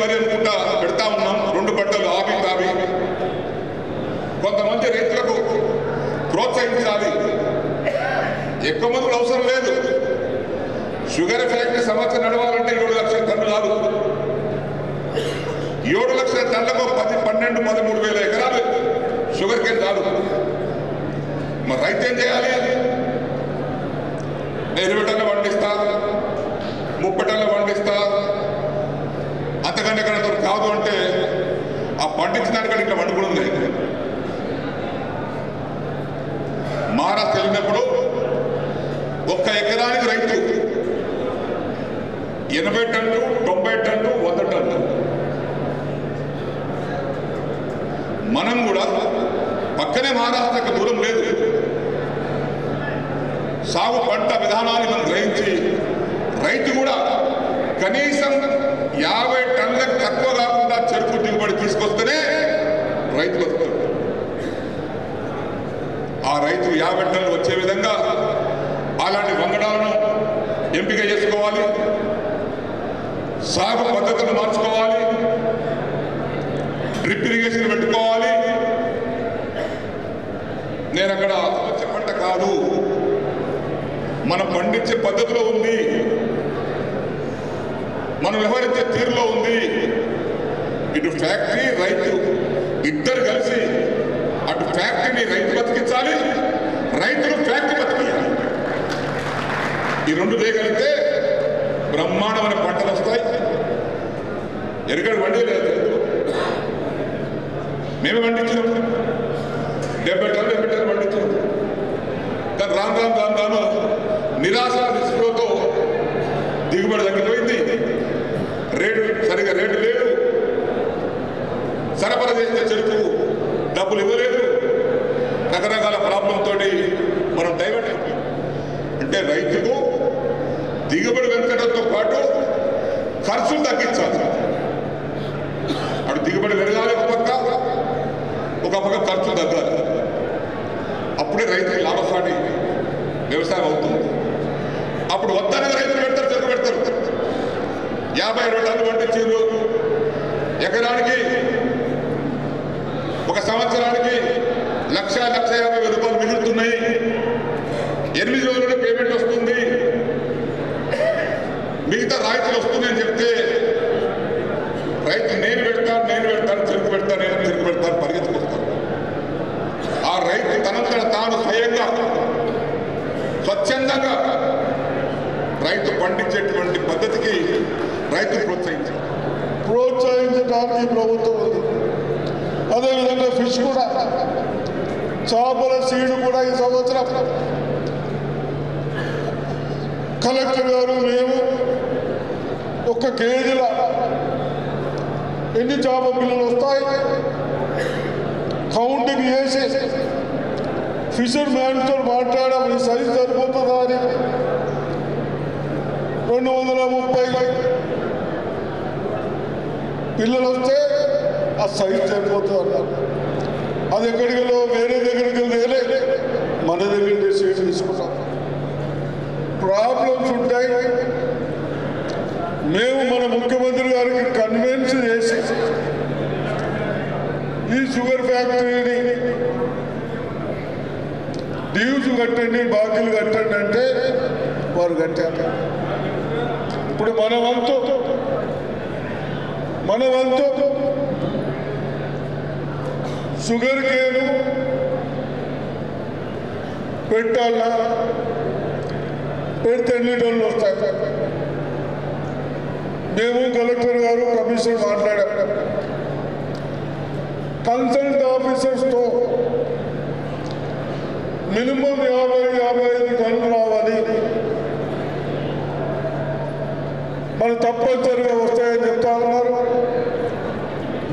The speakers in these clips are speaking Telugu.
వరి అనుకుంటా పెడతా ఉన్నాం, 2 పంటలు ఆవి తావి. కొంతమంది రైతులకు ప్రోత్సహించాలి, ఎక్కువ మంది అవసరం లేదు. షుగర్ ఫ్యాక్టరీ సంవత్సరం నడవాలంటే 7 లక్షల టన్నులు కాదు. 7 లక్షల టన్నులకు 10, 12, 13 వేల ఎకరాలు షుగర్ కేన్ చాలు. మరి రైతు ఏం చేయాలి? 20 టన్నులు పండిస్తా, 30 టన్నులు పండిస్తా, అంతకంటే ఎక్కడ కాదు అంటే ఆ పండించడానికి ఇక్కడ వండుకుంది. మహారాష్ట్ర వెళ్ళినప్పుడు 1 ఎకరానికి రైతు 80 టన్నులు, 90 టన్నులు, 100 టన్నులు. మనం కూడా పక్కనే మహారాష్ట్రకు దూరం లేదు, సాగు పంట విధానాన్ని మనం గ్రహించి రైతు కూడా కనీసం 50 టన్నులకు తక్కువ కాకుండా చెరుకు దిగుబడి తీసుకొస్తేనే రైతు బతుకుతాడు. ఆ రైతు 50 టన్నులు వచ్చే విధంగా అలాంటి వంగడాలను ఎంపిక చేసుకోవాలి, సాగు పద్ధతులను మార్చుకోవాలి, డ్రిప్ ఇరిగేషన్ పెట్టుకోవాలి. నేను అక్కడ పంట కాదు, మనం పండించే పద్ధతిలో ఉంది, మనం వ్యవహరించే తీరులో ఉంది. ఇటు ఫ్యాక్టరీ రైతు ఇద్దరు కలిసి అటు ఫ్యాక్టరీని రైతు బతికించాలి, రైతులు ఫ్యాక్టరీ బతికించాలి. ఈ 2 చేయగలిగితే బ్రహ్మాండమైన పంటలు వస్తాయి. ఎరుగడు వండి లేదు, మేమే పండించినాం, 70 టన్నులు పండించినాం. కానీ రాను నిరాశ నిస్పృహతో దిగుబడి తగ్గిపోయింది, సరిగా రేటు లేదు, సరఫరా చేసే చెరుకు డబ్బులు ఇవ్వలేదు, రకరకాల ప్రాబ్లంతో మనం డైవర్ట్ అయిపోయింది. అంటే రైతుకు దిగుబడి పెంచడంతో పాటు ఖర్చులు తగ్గించాలి. అటు దిగుబడి పెరగాలి ఒక పక్క ఖర్చు తగ్గాలి. అప్పుడే రైతుకి లాభసాటి వ్యవసాయం అవుతుంది. అప్పుడు వద్దనగా రైతులు పెడతారు, చెరుకు పెడతారు. 50-60 టన్నులు పండించారు, ఎకరానికి ఒక సంవత్సరానికి 1,50,000 రూపాయలు మిగులుతున్నాయి. 8 రోజుల్లో పేమెంట్ వస్తుంది, మిగతా రాయితీలు వస్తున్నాయని చెప్తే రైతు నేను పెడతాను చెరుకు పెడతాను పరిగెత్తుకొస్తాను. ఆ రైతు తనంతట తాను స్వయంగా స్వచ్ఛందంగా రైతు పండించేటువంటి పద్ధతికి రైతు ప్రోత్సహించడానికి ప్రభుత్వం ఉంది. అదేవిధంగా ఫిష్ కూడా, చేపల సీడు కూడా ఈ సంవత్సరం కలెక్టర్ గారు మేము 1 కేజీల ఎన్ని చేప పిల్లలు వస్తాయి కౌంటింగ్ చేసి ఫిషర్ మ్యాన్తో మాట్లాడాం. ఈ సైజు సరిపోతుందా అని 230 పిల్లలు వస్తే ఆ సైజు సరిపోతుంది అన్నారు. అది ఎక్కడికి వేరే దగ్గరికి వెళ్ళి మన దగ్గర సీట్ తీసుకున్నాం. ప్రాబ్లమ్స్ ఉంటాయి. మేము మన ముఖ్యమంత్రి గారికి కన్విన్స్ చేసి ఈ షుగర్ ఫ్యాక్టరీని డ్యూస్ కట్టండి, బాకీలు కట్టండి అంటే వారు కట్టారు. ఇప్పుడు మన వంతు షుగర్ కేను పెట్టాలా, పెడితే ఎన్ని టన్నులు వస్తాయి? మేము కలెక్టర్ గారు కమిషనర్ మాట్లాడాం. కన్సల్ట్ ఆఫీసర్స్తో మినిమం 50-55 టన్నులు రావాలి, మన తప్పనిసరిగా వస్తాయని చెప్తా ఉన్నారు.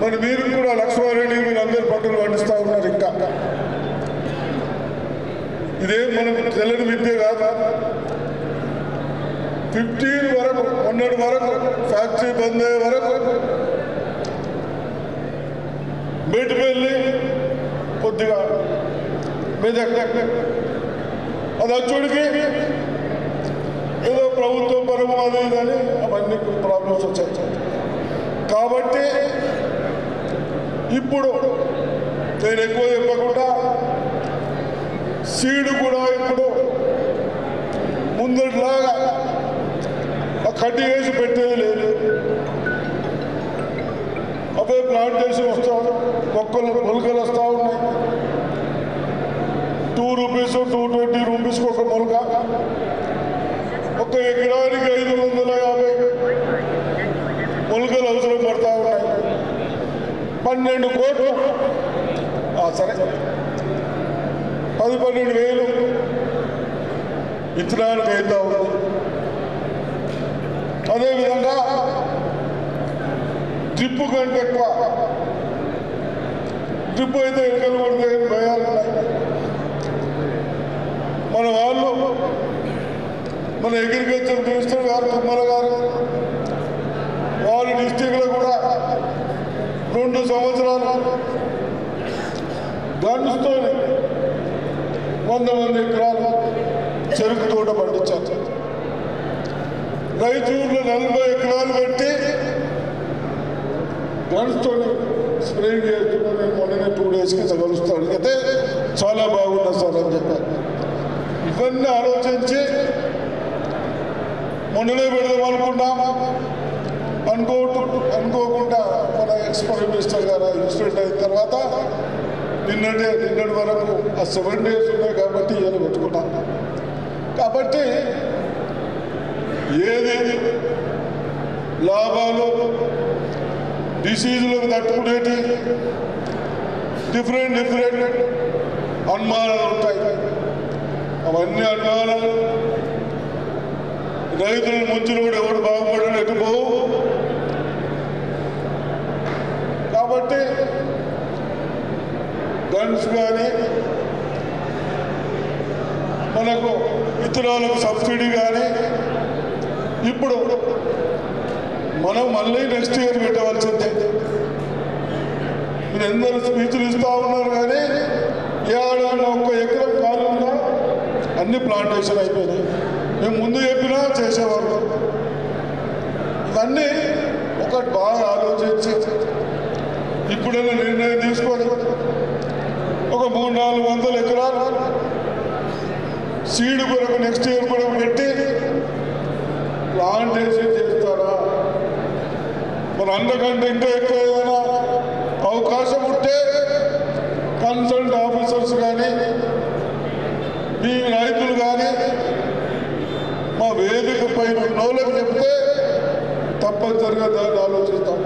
మరి మీరు కూడా లక్ష్మారెడ్డి మీరు అందరు పంటలు పండిస్తూ ఉన్నారు. ఇంకా ఇదేం మనకు తెల్లని విద్య కాదు. 15 వరకు మొన్నటి వరకు ఫ్యాక్టరీ బంద్ అయ్యే వరకు మేటిపల్లి కొద్దిగా మెదక్ అది వచ్చుడికి ఏదో ప్రభుత్వం పరము అది అని అవన్నీ ప్రాబ్లమ్స్ వచ్చాయి. కాబట్టి ఇప్పుడు నేను ఎక్కువ చెప్పకుండా సీడ్ కూడా ఇప్పుడు ముందట్లాగా కట్టి వేసి పెట్టేది లేదు. అవే ప్లాంటేషన్ వస్తూ మొలకలు వస్తూ ఉన్నాయి. 2 రూపీస్ 220 రూపీస్కి ఒక మొలక. ఒక ఎకరానికి 550 మొలకలు అవసరం పడతా ఉన్నాయి. 12 కోట్లు సరే 10-12 వేలు విత్తనాలకు అవుతా ఉంది. అదేవిధంగా డ్రిప్ కంటే ఎక్కువ డ్రిప్ అయితే ఎన్నికలు పడితే భయాలు ఉన్నాయి. మన వాళ్ళు మన అగ్రికల్చర్ మినిస్టర్ గారు తుమ్మల గారు వాళ్ళ డిస్టిక్లో కూడా 2 సంవత్సరాలు గన్స్తో 100 మంది ఎకరాలు చెరుకు తోట పండించారు. రైతూరులో 40 ఎకరాలు పెట్టి గన్స్తో స్ప్రేయింగ్ చేస్తున్నా. నేను మొన్ననే 2 డేస్కి కలుస్తాను అయితే చాలా బాగున్నా సార్ అని చెప్పారు. ఇవన్నీ ఆలోచించి మొన్ననే పెడదాం అనుకున్నాము. అనుకోకుండా మన ఎక్స్‌ప్రైమ్ మినిస్టర్ గారు ఇన్సిడెంట్ అయిన తర్వాత నిన్నటి వరకు ఆ 7 డేస్ ఉన్నాయి కాబట్టి ఇవాళ పెట్టుకున్నాం. కాబట్టి ఏదేది లాభాలు డిసీజులకు తట్టుకునేటి డిఫరెంట్ అనుమానాలు ఉంటాయి. అవన్నీ అనుమానాలు రైతులు ముంచులోడు ఎవడు బాగుపడని ఎటుపోవు. కాబట్టి గన్స్ కానీ మనకు విత్తనాలకు సబ్సిడీ కానీ ఇప్పుడు మనం మళ్ళీ నెక్స్ట్ ఇయర్ పెట్టవలసిందే. మీరు ఎందరూ స్పీచ్లు ఇస్తూ ఉన్నారు కానీ ఏడాది 1 ఎకరం కాలంలో అన్ని ప్లాంటేషన్ అయిపోయినాయి. మేము ముందు చెప్పినా చేసేవాళ్ళం. ఇవన్నీ ఒకటి బాగా ఆలోచించి ఇప్పుడైనా నిర్ణయం తీసుకొని ఒక 300-400 ఎకరాలు సీడ్ కొరకు నెక్స్ట్ ఇయర్ కూడా పెట్టి ప్లాంటేషన్ చేస్తారా? మరి అంతకంటే ఇంకా ఎక్కువ ఏదైనా అవకాశం ఉంటే కన్సల్ట్ ఆఫీసర్స్ కానీ మీ రైతులు కానీ మా వేదిక పైన ఉన్నోళ్ళకి చెప్తే తప్పనిసరిగా దాన్ని ఆలోచిస్తాం.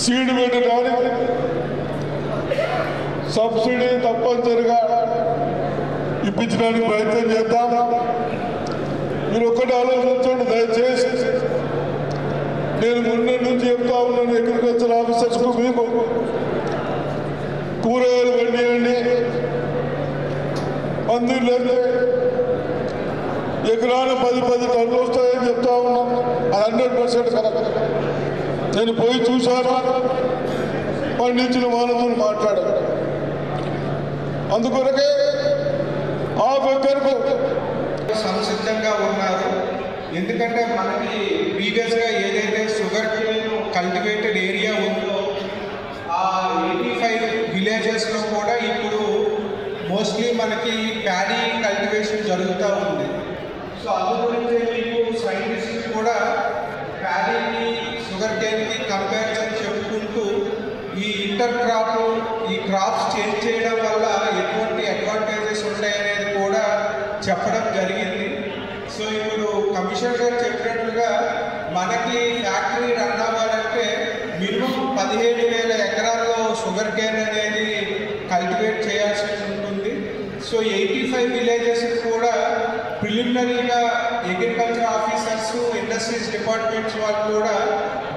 సీడ్ పెట్టడానికి సబ్సిడీ తప్పనిసరిగా ఇప్పించడానికి ప్రయత్నం చేద్దాం. మీరు ఒక్కటి ఆలోచించండి దయచేసి. నేను మొన్నటి నుంచి చెప్తా ఉన్నాను అగ్రికల్చర్ ఆఫీసర్స్కు, మీకు కూరగాయలు పండియండి, పందిర్లు ఎకరాన 10 టన్నులు వస్తాయని చెప్తా ఉన్నాం. అది 100% కరెక్ట్. నేను పోయి చూశాను, పండించిన వాళ్ళతో మాట్లాడాను. అందుకొరకే ఆ దగ్గరకు సంసిద్ధంగా ఉన్నారు. ఎందుకంటే మనకి ప్రీవియస్గా ఏదైతే షుగర్ కల్టివేటెడ్ ఏరియా ఉందో ఆ 85 విలేజెస్లో కూడా ఇప్పుడు మోస్ట్లీ మనకి ప్యాడీ కల్టివేషన్ జరుగుతూ ఉంది. సో అందుగురించి మీకు సైంటిస్ట్ కూడా ప్యాడీకి షుగర్ కేన్కి కంపారిజన్ చెప్పుకుంటూ ఈ ఇంటర్ క్రాప్ ఈ క్రాప్స్ చేంజ్ చేయడం వల్ల ఎటువంటి అడ్వాంటేజెస్ ఉంటాయనేది కూడా చెప్పడం జరిగింది. సో ఇప్పుడు కమిషనర్ గారు చెప్పినట్లుగా మనకి ఫ్యాక్టరీ రన్ అవ్వాలంటే మినిమం 17,000 ఎకరాల్లో షుగర్ కేన్ అనేది కల్టివేట్ చేయాల్సి ఉంటుంది. సో 85 విలేజెస్ కూడా ప్రిలిమినరీగా అగ్రికల్చర్ ఆఫీసర్స్, ఇండస్ట్రీస్ డిపార్ట్మెంట్స్ వాళ్ళు కూడా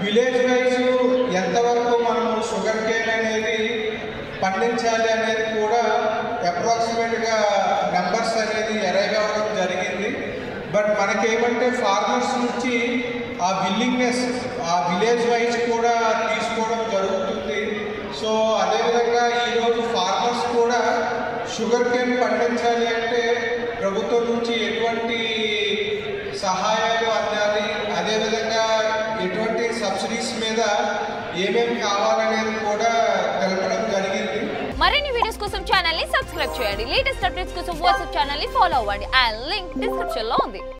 విలేజ్ వైజ్ ఎంతవరకు మనము షుగర్ కేన్ అనేది పండించాలి అనేది కూడా అప్రాక్సిమేట్గా నెంబర్స్ అనేది అరైవ్ అవ్వడం జరిగింది. బట్ మనకేమంటే ఫార్మర్స్ నుంచి ఆ విల్లింగ్నెస్ ఆ విలేజ్ వైజ్ కూడా తీసుకోవడం జరుగుతుంది. సో అదేవిధంగా ఈరోజు ఫార్మర్స్ కూడా షుగర్ కేన్ పండించాలి అంటే ప్రభుత్వం నుంచి ఎటువంటి సహాయాలు అందాలి, అదేవిధంగా ఎటువంటి సబ్సిడీస్ మీద ఏమేమి కావాలనేది కూడా తెలపడం జరిగింది. మరిన్ని వీడియోస్ కోసం ఛానల్ ని సబ్స్క్రైబ్ చేయండి. లేటెస్ట్ అప్డేట్స్ కోసం వాట్సాప్ ఛానల్ ని ఫాలో అవ్వండి. ఆ లింక్ డిస్క్రిప్షన్ లో ఉంది.